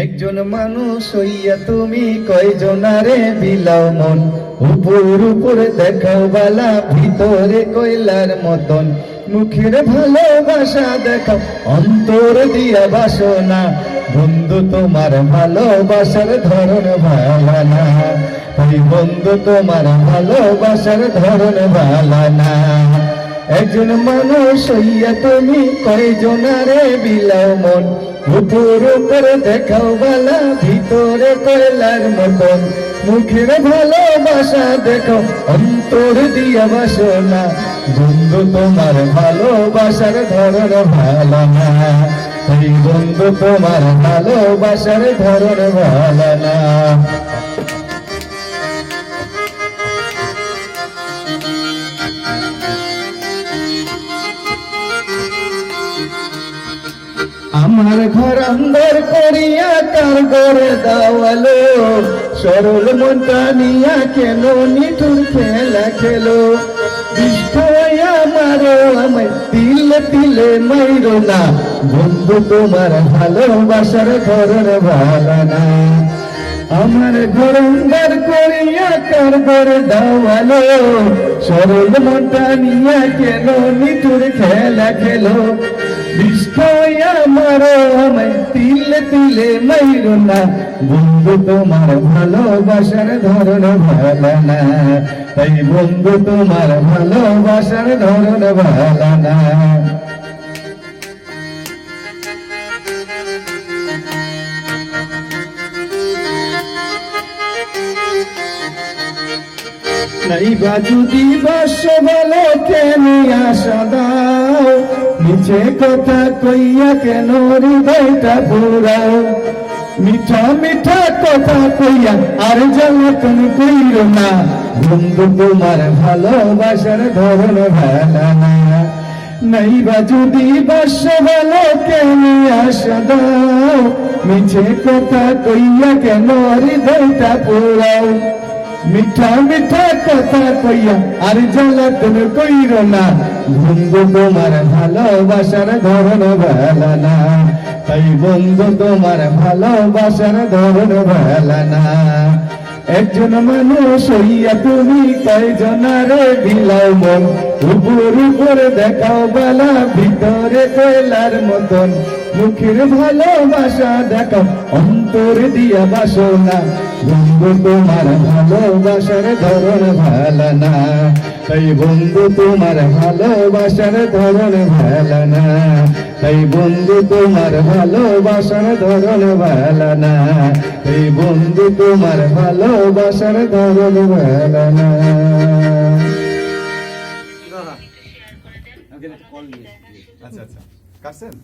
একজন মানুষ হইয়া তুমি কয়জনারে বিলাও মন, উপর উপরে দেখাও বালা, ভিতরে কয়লার মতন। মুখের ভালোবাসা দেখাও, অন্তর দিয়া বাসনা। বন্ধু তোমার ভালোবাসার ধরন ভালো না, ওই বন্ধু তোমার ভালোবাসার ধরন ভালো না। একজন মানুষ হইয়া তুমি কয়জনারে বিলাও মন, উপর উপরে দেখাও বালা, ভিতরে কয়লার মতন। মুখের ভালোবাসা দেখো, অন্তর দিয়া বাসনা। বন্ধু তোমার ভালোবাসার ধরন ভালো না, এই বন্ধু তোমার ভালোবাসার ধরন ভালো না। আমার ঘর অন্দর করিয়া কার ঘরে দাওয়ালো, সরল মনটা নিয়া কেন নিঠুর খেলা খেলো। বিষ্ঠয়া মারো আমায় তিলে তিলে মাইরো না, বন্ধু তোমার ভালোবাসার ধরন ভালো না। আমার ঘর অন্দর করিয়া কার ঘরে দাওয়ালো, সরল মনটা নিয়া কেন নিঠুর খেলা খেলো। বিষ্ঠয়া মারো আমায় তিলে তিলে মাইরো না, বন্ধু তোমার ভালোবাসার ধরন ভালো না, তাই বন্ধু তোমার ভালোবাসার ধরন ভালো না। নাইবা যদি বাস বলো কেন আশা দাও, নিচে কথা কইয়া কেন হৃদয়টা পুরাও। মিঠা মিঠা কথা কইয়া আর জ্বালাতন কইরো না, বন্ধু তোমার ভালোবাসার ধরন ভালো না। নাইবা যদি বাস বলো কেন আশা দাও, মিছে কথা কইয়া কেন হৃদয়টা পুরাও। মিঠা মিঠা কথা কইয়া আর জ্বালাতন কইরো না, বন্ধু তোমার ভালোবাসার ধরন ভালো না, তাই বন্ধু তোমার ভালোবাসার ধরন ভালো না। একজন মানুষ হইয়া তুমি কয়জনারে বিলাও মন, উপর উপরে দেখাও বালা, ভিতরে কয়লার মতন। মুখের ভালোবাসা দেখাও, অন্তর দিয়া বাসনা। বন্ধু তোমার ভালোবাসার ধরন ভালো না, তাই বন্ধু তোমার ভালোবাসার ধরন ভালো না, তাই বন্ধু তোমার ভালোবাসার ধরন ভালো না, এই বন্ধু তোমার ভালোবাসার ধরন ভালো না। আচ্ছা আচ্ছা কাটছেন।